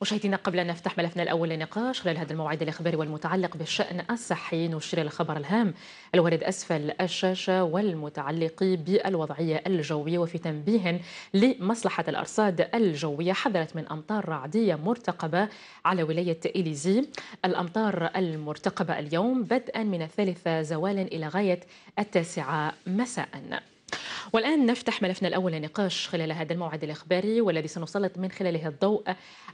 مشاهدينا، قبل أن نفتح ملفنا الأول للنقاش خلال هذا الموعد الإخباري والمتعلق بالشأن الصحي، نشير إلى الخبر الهام الوارد أسفل الشاشة والمتعلق بالوضعية الجوية، وفي تنبيه لمصلحة الأرصاد الجوية حذرت من أمطار رعدية مرتقبة على ولاية إليزي. الأمطار المرتقبة اليوم بدءا من 3 زوالا إلى غاية 9 مساء. والآن نفتح ملفنا الأول للنقاش خلال هذا الموعد الإخباري، والذي سنسلط من خلاله الضوء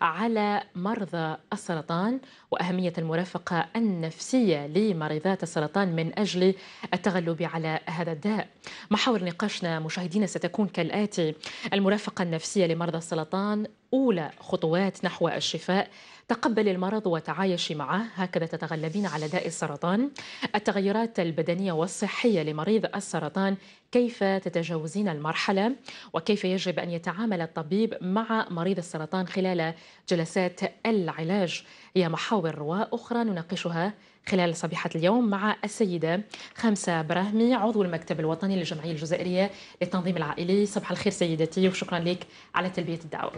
على مرضى السرطان وأهمية المرافقة النفسية لمريضات السرطان من أجل التغلب على هذا الداء. محاور نقاشنا مشاهدينا ستكون كالآتي: المرافقة النفسية لمرضى السرطان، أولى خطوات نحو الشفاء، تقبل المرض وتعايشي معه، هكذا تتغلبين على داء السرطان. التغيرات البدنية والصحية لمريض السرطان، كيف تتجاوزين المرحلة، وكيف يجب أن يتعامل الطبيب مع مريض السرطان خلال جلسات العلاج. هي محاور وأخرى نناقشها خلال صبيحة اليوم مع السيدة خمسة براهمي، عضو المكتب الوطني للجمعية الجزائرية للتنظيم العائلي. صباح الخير سيدتي، وشكرا لك على تلبية الدعوة.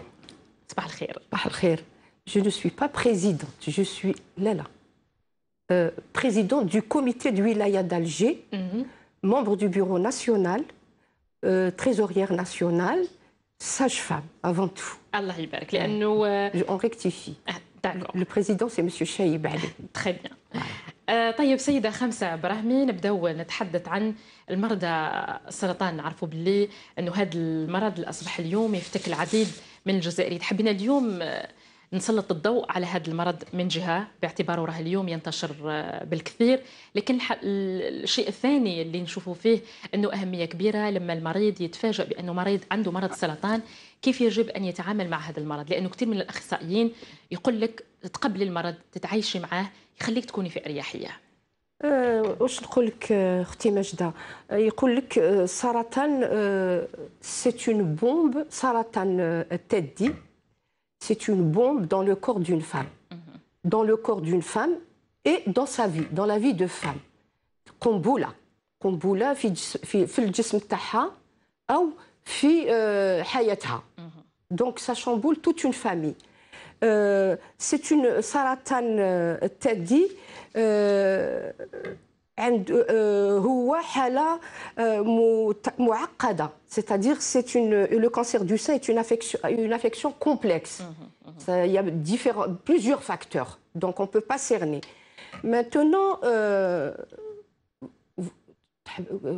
صباح الخير. صباح الخير. Je ne suis pas présidente, je suis Lala, présidente du comité de wilaya d'Alger, membre du bureau national, trésorière nationale, sage-femme avant tout. الله يبارك. لأنه On rectifie. Le président c'est Monsieur Chaïb Ali. Très bien. طيب سيدة خمسة براهمي، نبداو نتحدث عن المرضى السرطان. نعرفوا باللي أنه هذا المرض اللي أصبح اليوم يفتك العديد من الجزائريين. حبينا اليوم نسلط الضوء على هذا المرض من جهة باعتباره راه اليوم ينتشر بالكثير، لكن الشيء الثاني اللي نشوفه فيه أنه أهمية كبيرة لما المريض يتفاجأ بأنه مريض عنده مرض السرطان، كيف يجب أن يتعامل مع هذا المرض. لأنه كثير من الأخصائيين يقول لك تقبلي المرض، تتعايشي معاه، يخليك تكوني في أريحية. واش نقول لك اختي ماجده، يقول لك سرطان سي اون بومب، سرطان الثدي c'est une bombe dans le corps d'une femme, dans le corps d'une femme et dans sa vie, dans la vie de femme. قنبلة في الجسم تاعها أو في حياتها. Donc ça chamboule toute une famille. C'est une سرطان الثدي هو حالة معقدة، c'est-à-dire le cancer du sein est une affection complexe. Il y a plusieurs facteurs, donc on ne peut pas cerner. Maintenant,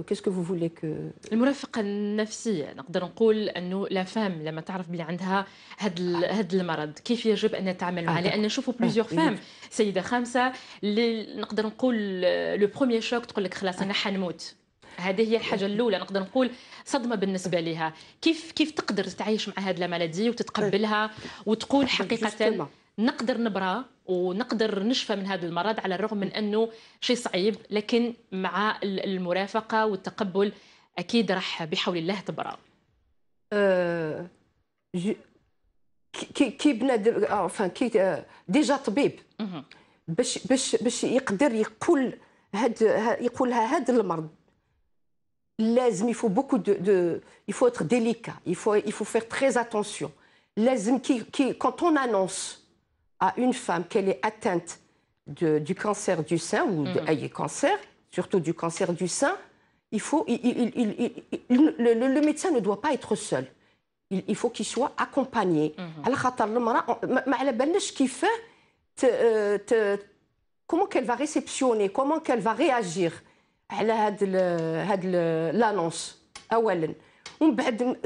qu'est-ce que vous voulez que... المرافقة النفسية، نقدر نقول أنه لا فام لما تعرف بلي عندها هاد المرض كيف يجب أن نتعامل معه. لأن نشوفوا بليزيور فام سيدة خامسة اللي نقدر نقول لو بروميير شوك تقول لك خلاص أنا حنموت. هذه هي الحاجة الأولى، نقدر نقول صدمة بالنسبة لها. كيف تقدر تعيش مع هاد المالادي وتتقبلها وتقول حقيقة نقدر نبرى ونقدر نشفى من هذا المرض، على الرغم من أنه شيء صعيب، لكن مع المرافقة والتقبل أكيد راح بحول الله تبرى. كي بنادم كي ديجا طبيب باش يقدر يقولها هذا المرض لازم il faut beaucoup de il faut être délicat, il faut faire très attention. لازم quand on annonce à une femme qu'elle est atteinte du cancer du sein ou d'un cancer, surtout du cancer du sein, le médecin ne doit pas être seul. Il faut qu'il soit accompagné. على خاطر المرأة ما على بالناش كيفاه comment qu'elle va réceptionner, comment qu'elle va réagir على هاد l'annonce أولا. ومن بعد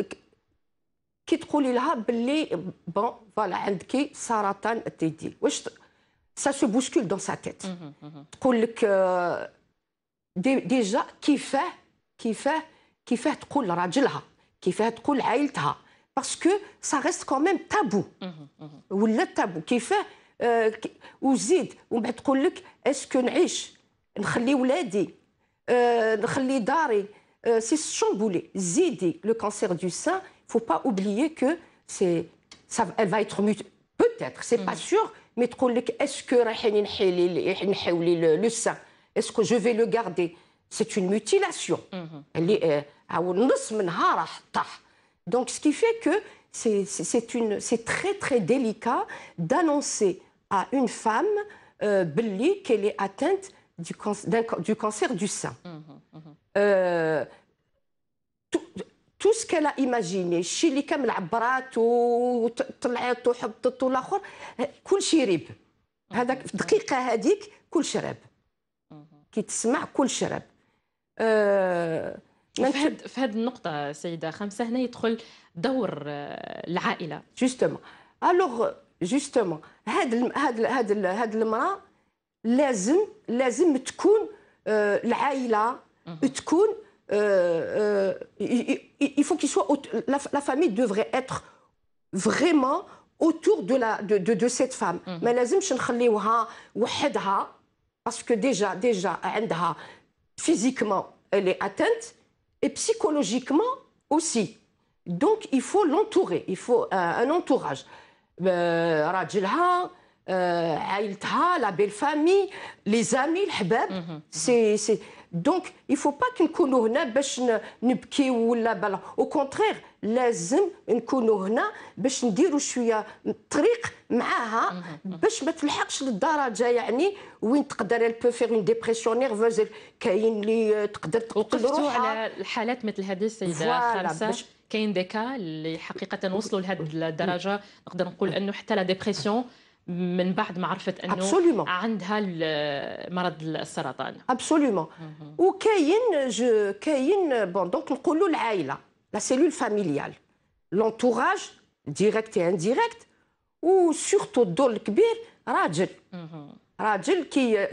كي تقولي لها باللي بون فوالا عندك سرطان الثدي، واش سا سو بوسكول دون سا تيت. تقول لك ديجا كيفاه تقول لراجلها، كيفاه تقول عائلتها، باسكو سا ريست كون ميم تابو ولا تابو. كيفاه وزيد ومن بعد تقول لك اسكو نعيش، نخلي ولادي، نخلي داري، سي شامبولي. زيدي لو كانسير دو سان، il ne faut pas oublier que elle va être mutée. Peut-être, c'est pas sûr, mais est-ce que est-ce que je vais le garder? C'est une mutilation. Donc, ce qui fait que c'est très très délicat d'annoncer à une femme qu'elle est atteinte du cancer du sein. Euh, tout ce qu'elle a imaginé الشيء اللي كامل عبرات وطلعت وحبطت والاخر كل شيء ريب هذاك في الدقيقه هذيك كل شراب كي تسمع كل شراب في هذه النقطه سيده خمسه هنا يدخل دور العائله جوستومون الوغ جوستومون هاد المراه لازم تكون العائله تكون il faut qu'il soit la famille devrait être vraiment autour de cette femme ما لازمش نخليوها وحدها parce que déjà عندها physiquement elle est atteinte et psychologiquement aussi donc il faut l'entourer il faut un entourage راجلها عائلتها la belle famille les amis الحباب c'est donc il faut pas نكونوا هنا باش نبكيو ولا au contraire لازم نكونوا هنا باش نديروا شويه طريق معاها باش ما تلحقش للدرجه يعني وين تقدر elle peut faire une dépression nerveuse كاين اللي تقدر تقتل روحها. وقفتوا على الحالات مثل هذه السيده خمسه كاين ديكا اللي حقيقه وصلوا لهذه الدرجه نقدر نقول انه حتى لا ديبرسيون من بعد ما عرفت انه Absolument. عندها مرض السرطان. ابسوليومون كاين بون دونك نقولوا العائله لا سيلول فاميليال لونتوراج ديريكت اي انديريكت وسورتو الدور الكبير راجل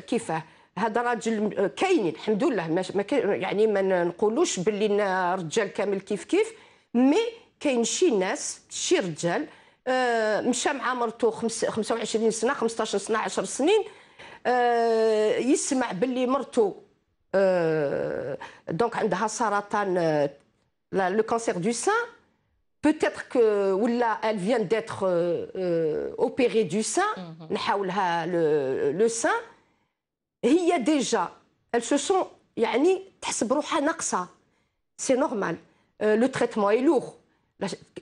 كيفاه هذا راجل كاينين الحمد لله ما يعني ما نقولوش باللي الرجال كامل كيف مي كاين شي ناس شي رجال مشى مع مرته 25 سنه 15 سنه 10 سنين يسمع باللي مرته دونك عندها سرطان le cancer du sein peut-être que ولا elle vient d'être opérée du sein نحاولها le sein هي déjà elles se sont يعني تحسب روحها ناقصه c'est normal le traitement est lourd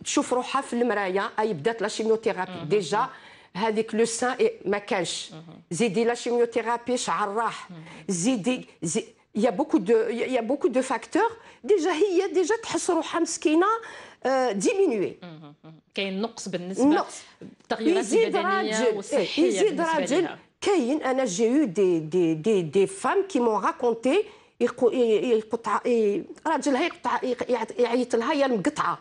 تشوف روحها في المرايه اي بدات لا شيميوثيرابي ديجا هذيك لو سان ما كانش زيدي لا شيميوثيرابي شعر راح زيدي يا بوكو دو فاكتور ديجا هي ديجا تحس روحها مسكينه ديمينوي كاين نقص بالنسبه للتغييرات البدنيه والصحيه يزيد راجل كاين انا جي يو دي فام كي مون راكونتي يقطع راجلها يقطع يعيط لها يا المقطعه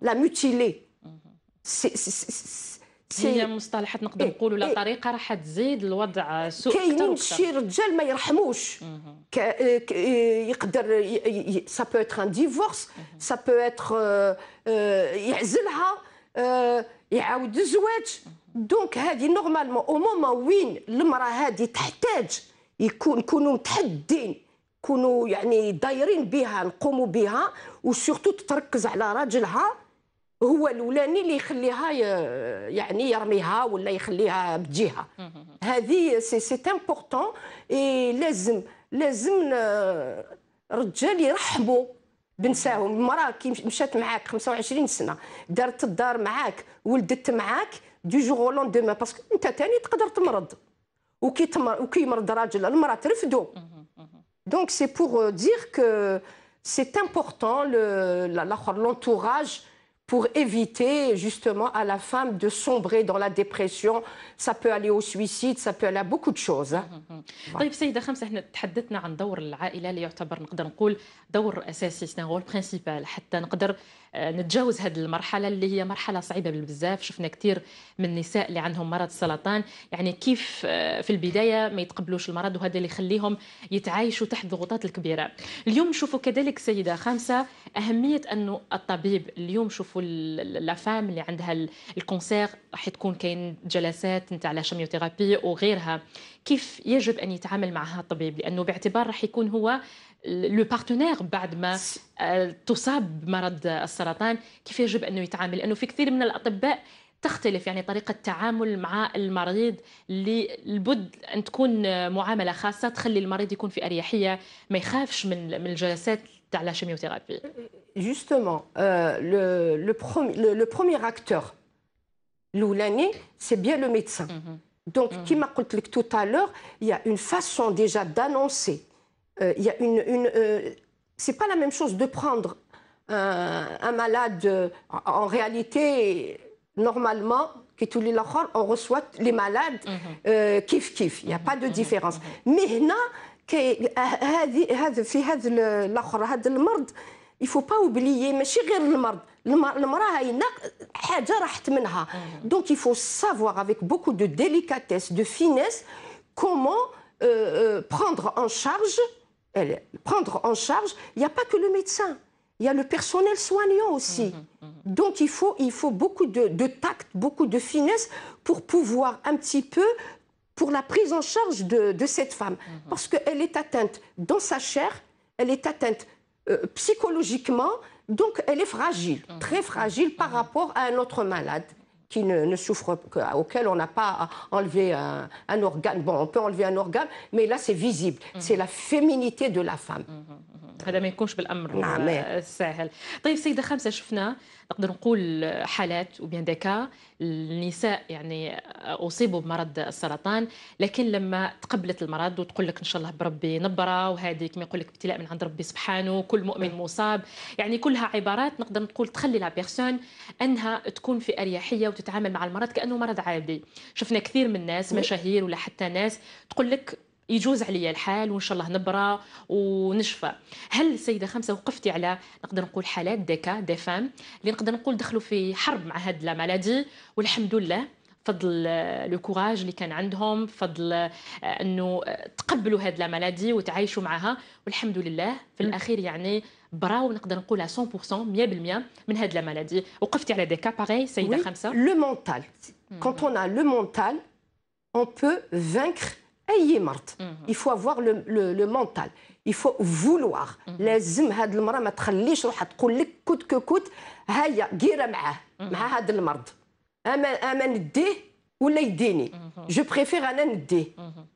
لا ميوتيلي هي مصطلحات نقدر نقولوا لا طريقه راح تزيد الوضع سوء اكثر كاين شي رجال ما يرحموش يقدر سا بو اتر ان ديفورس سا بو اتر يعزلها يعاود الزواج دونك هذه نورمالمون او مومون وين المراه هذه تحتاج نكونوا متحدين نكونوا يعني دايرين بها نقوموا بها وسورتو تتركز على راجلها هو الاولاني اللي يخليها يعني يرميها ولا يخليها بجهه هذه سي امبورطون اي لازم الرجال يرحبوا بنساهم المراه كي مشات معاك 25 سنه دارت الدار معاك ولدت معاك دو جور او لوندومان باسكو انت ثاني تقدر تمرض وكي يمرض راجل المراه ترفدو دونك سي بور دير كو سي امبورطون l'entourage pour éviter justement à la femme de sombrer dans la dépression. Ça peut aller au suicide, ça peut aller à beaucoup de choses. طيب سيدة خمسة احنا تحدثنا عن دور العائلة اللي يعتبر نقدر نقول دور أساسي سي رول برينسيبال حتى نقدر نتجاوز هذه المرحلة اللي هي مرحلة صعيبة بزاف. شفنا كثير من النساء اللي عندهم مرض السرطان يعني كيف في البداية ما يتقبلوش المرض وهذا اللي يخليهم يتعايشوا تحت الضغوطات الكبيرة. اليوم نشوفوا كذلك سيدة خمسة أهمية أنه الطبيب اليوم شوفوا لافام اللي عندها الكونسير راح تكون كاين جلسات نتاع لا شيميوثيرابي وغيرها كيف يجب أن يتعامل معها الطبيب لأنه باعتبار راح يكون هو لو بارتنير بعد ما تصاب بمرض السرطان كيف يجب أنه يتعامل لأنه في كثير من الأطباء تختلف يعني طريقة التعامل مع المريض اللي لابد أن تكون معاملة خاصة تخلي المريض يكون في أريحية ما يخافش من الجلسات تاع لا شيميوثيرابي. Justement, le premier acteur, l'oulani, c'est bien le médecin. Donc, comme je l'ai dit tout à l'heure, il y a une façon déjà d'annoncer. Il y a c'est pas la même chose de prendre un malade. En réalité, normalement, on reçoit les malades kiff kiff. Il n'y a pas de différence. Mais là, هذا المرض il faut pas oublier ماشي غير المرض هاي حاجه راحت منها. Donc il faut savoir avec beaucoup de délicatesse, de finesse, comment prendre en charge. Il n'y a pas que le médecin, il y a le personnel soignant aussi. Donc il faut beaucoup de tact, beaucoup de finesse pour pouvoir un petit peu pour la prise en charge de cette femme. Parce qu'elle est atteinte dans sa chair, elle est atteinte psychologiquement, donc elle est fragile, très fragile par rapport à un autre malade qui ne souffre, auquel on n'a pas enlevé un organe. Bon, on peut enlever un organe, mais là c'est visible, c'est la féminité de la femme. هذا ما يكونش بالامر سهل. طيب سيده خمسه، شفنا نقدر نقول حالات وبيان دكا النساء يعني اصيبوا بمرض السرطان، لكن لما تقبلت المرض وتقول لك ان شاء الله بربي نبره، وهذه كما يقول لك ابتلاء من عند ربي سبحانه، كل مؤمن مصاب، يعني كلها عبارات نقدر نقول تخلي لا بيرسون انها تكون في اريحيه وتتعامل مع المرض كانه مرض عادي. شفنا كثير من الناس مشاهير ولا حتى ناس تقول لك يجوز عليا الحال وان شاء الله نبرى ونشفى. هل السيده خمسه وقفتي على نقدر نقول حالات دي فام اللي نقدر نقول دخلوا في حرب مع هاد لا مالادي، والحمد لله فضل لو كوراج اللي كان عندهم، فضل انه تقبلوا هاد لا مالادي وتعايشوا معها، والحمد لله في الاخير يعني براو نقدر نقولها 100% 100% من هاد لا مالادي. وقفتي على دي كا باغي سيده خمسه. Le mental. Quand on a le mental, on peut vaincre أي مرض. Il faut avoir le mental. Il faut vouloir. لازم هاد المرأة ما تخليش روحها تقول لك كوت كوت هيا قيرة مع هاد المرض. أما نديه ولا يديني. Je préfère أنا نديه.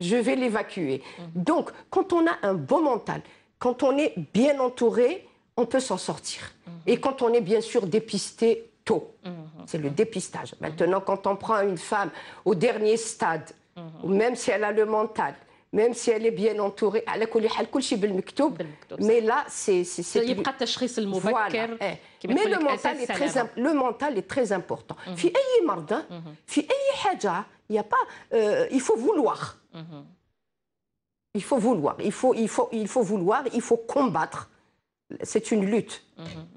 Je vais l'évacuer. Donc, quand on a un bon mental, quand on est bien entouré, on peut s'en sortir. Et quand on est bien sûr dépisté tôt. C'est le dépistage. Maintenant, quand on prend une femme au dernier stade, même si elle a le mental, même si elle est bien entourée, على كل حال كل شيء بالمكتوب. Mais là, c'est يبقى التشخيص المبكر. Mais le mental est très important. في أي مرض، في أي حاجة، il y a pas, il faut vouloir. Il faut vouloir. Il faut vouloir. Il faut combattre. C'est une lutte.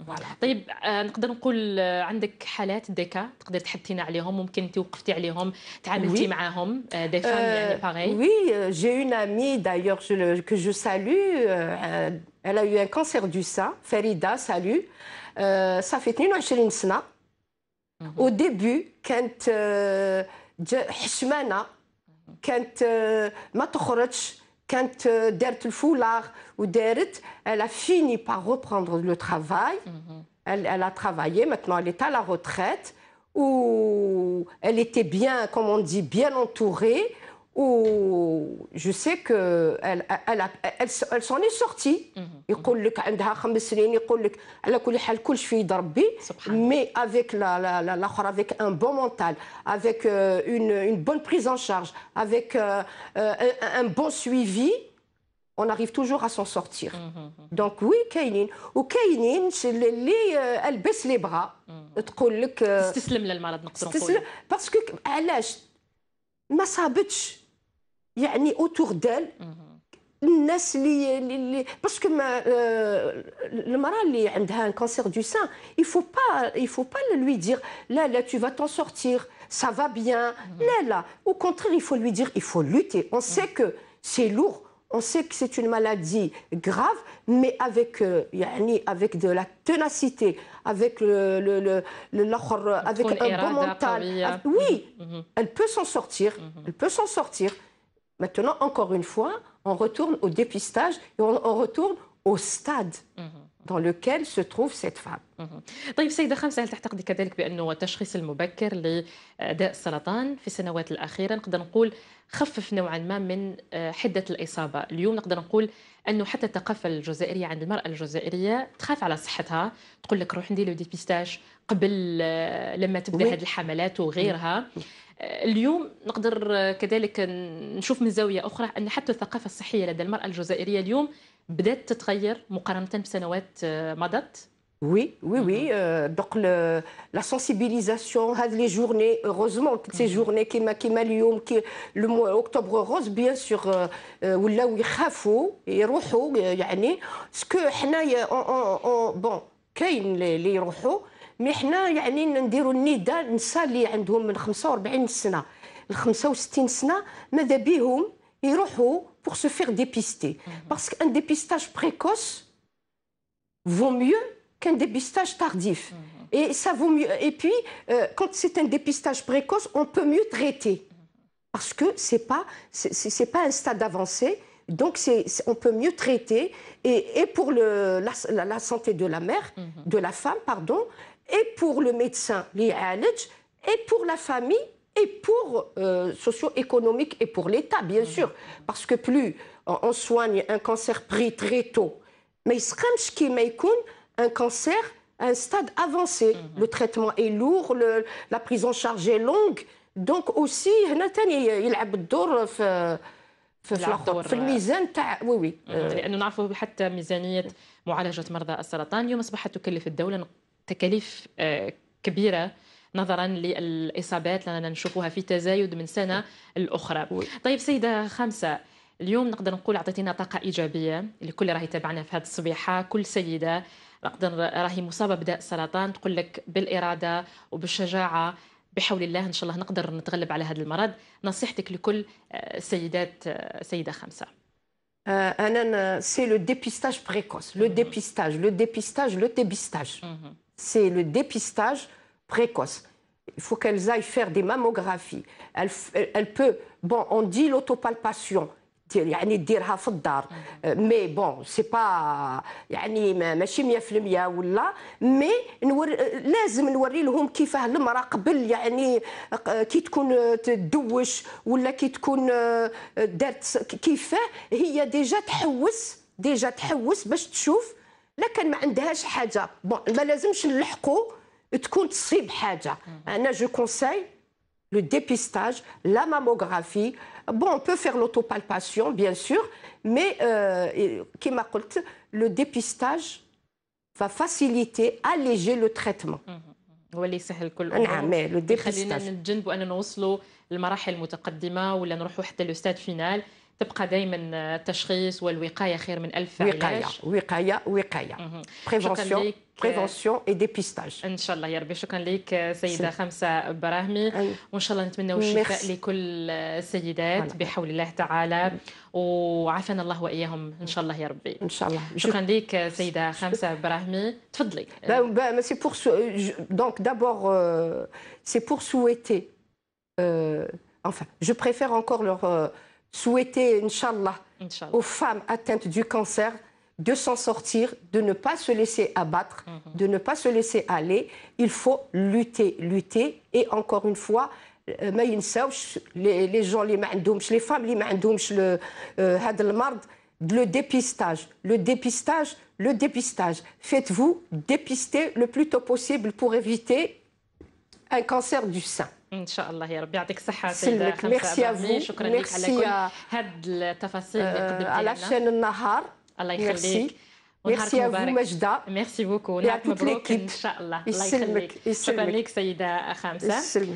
Voilà. طيب نقدر نقول عندك حالات ديكا تقدر تحدثينا عليهم، ممكن انت وقفتي عليهم تعاملتي معاهم دي فام يعني باغي. Oui, j'ai une amie d'ailleurs que je salue, elle a eu un cancer du sein, Farida, salut. Ça fait 22 سنة. Au début كانت حشمانة، كانت ما تخرجش، كانت دارت الفولاغ ودارت. Elle a fini par reprendre le travail. Elle a travaillé, maintenant elle est à la retraite, où elle était bien, comme on dit, bien entourée, où je sais qu'elle s'en est sortie. يقول لك عندها 5 سنين، يقول لك على كل حال كلش في يد ربي. Mais avec avec un bon mental, avec une bonne prise en charge, avec un bon suivi, on arrive toujours à s'en sortir. Donc oui, كاينين وكاينين اللي البس لي برا تقول لك تستسلم للمرض نقدر نقول. باسكو علاش ما صابتش يعني اوتور دال الناس اللي باسكو المرأة اللي عندها un cancer du sein, il faut pas lui dire là tu vas t'en sortir, ça va bien. Là au contraire, il faut lui dire, il faut lutter. On sait que c'est lourd, on sait que c'est une maladie grave, mais avec de la ténacité, avec avec un bon mental. Oui, elle peut s'en sortir. Elle peut s'en sortir. Maintenant, encore une fois, on retourne au dépistage et on retourne au stade. dans lequel se trouve cette femme. طيب سيدة خمسة، هل تعتقدي كذلك بأنه التشخيص المبكر لداء السرطان في السنوات الأخيرة نقدر نقول خفف نوعا ما من حدة الإصابة؟ اليوم نقدر نقول أنه حتى الثقافة الجزائرية عند المرأة الجزائرية تخاف على صحتها، تقول لك روح ندير له ديبيستاج قبل لما تبدأ هذه الحملات وغيرها. اليوم نقدر كذلك نشوف من زاوية أخرى أن حتى الثقافة الصحية لدى المرأة الجزائرية اليوم بدأت تتغير مقارنة بسنوات مضت. Oui, oui, oui. Donc la sensibilisation, les journées, heureusement, toutes ces journées le mois octobre rose, bien sûr, ولاو يخافوا يروحوا يعني سكو حنايا bon كاين اللي يروحوا مي حنا يعني نديروا النداء النساء اللي عندهم من 45 سنه ل 65 سنه ماذا بيهم يروحوا pour se faire dépister parce qu'un dépistage précoce vaut mieux qu'un dépistage tardif. Et ça vaut mieux. Et puis, quand c'est un dépistage précoce, on peut mieux traiter. Parce que c'est pas un stade avancé, donc on peut mieux traiter. Et pour la santé de la mère, de la femme, pardon, et pour le médecin, et pour la famille, et pour socio-économique, et pour l'État, bien sûr. Parce que plus on soigne un cancer pris très tôt, mais il serait un cancer à un stade avancé. Le traitement est lourd, la prise en charge est longue. Donc aussi, هنا تاني يلعب الدور في الميزان تاع وي لأنه نعرفوا حتى ميزانية معالجة مرضى السرطان اليوم أصبحت تكلف الدولة تكاليف كبيرة نظرا للإصابات لأننا نشوفها في تزايد من سنة الأخرى. طيب سيدة خمسة، اليوم نقدر نقول أعطيتينا طاقة إيجابية لكل راهي تابعنا في هذه الصبيحة، كل سيدة نقدر راهي مصابة بداء السرطان تقول لك بالإرادة وبالشجاعة بحول الله إن شاء الله نقدر نتغلب على هذا المرض. نصيحتك لكل سيدات سيدة خمسة؟ أنا c'est le dépistage précoce, le dépistage. C'est le dépistage précoce. Il faut qu'elles aillent faire des mammographies. Elle peut, bon, on dit l'autopalpation. يعني ديرها في الدار مي بون سي با يعني ماشي 100% ولا مي لازم نوري لهم كيفاه المراه قبل يعني كي تكون تدوش ولا كي تكون دارت كيفاه هي ديجا تحوس باش تشوف لكن ما عندهاش حاجه بون ما لازمش نلحقوا تكون تصيب حاجه. انا جو كونساي le dépistage, la mammographie. Bon, on peut faire l'autopalpation, bien sûr, mais le dépistage va faciliter, alléger le traitement. هو اللي يسهل كل الامور. نعم، لو ديبيستاج. خلينا نتجنبوا ان نوصلوا للمراحل المتقدمه ولا نروحوا حتى لو ستاد فينال. تبقى دائما التشخيص والوقايه خير من الف علاج. وقايه. بريفونسيون اي ديبيستاج. ان شاء الله يا ربي. شكرا لك سيده خمسه براهمي، وان شاء الله نتمنى الشفاء لكل السيدات بحول الله تعالى، وعافانا الله واياهم ان شاء الله يا ربي. ان شاء الله. شكرا لك سيده خمسه براهمي. تفضلي. C'est pour donc d'abord c'est pour souhaiter enfin je préfère encore leur souhaiter Inch'Allah aux femmes atteintes du cancer de s'en sortir, de ne pas se laisser abattre, de ne pas se laisser aller. Il faut lutter et encore une fois ما ينساوش les gens اللي ما عندهمش les femmes اللي ما عندهمش هذا المرض le dépistage. Faites-vous dépister le plus tôt possible pour éviter un cancer du sein. ان شاء الله يا رب. يعطيك الصحه سيده خمسه. شكرا لك على كل هاد التفاصيل اللي قدمتيها لنا على شان النهار. الله يخليك. ميرسي افو مجدة. ميرسي بوكو. نهارك مبروك ان شاء الله. الله يخليك. شكرا لك سيده خمسه.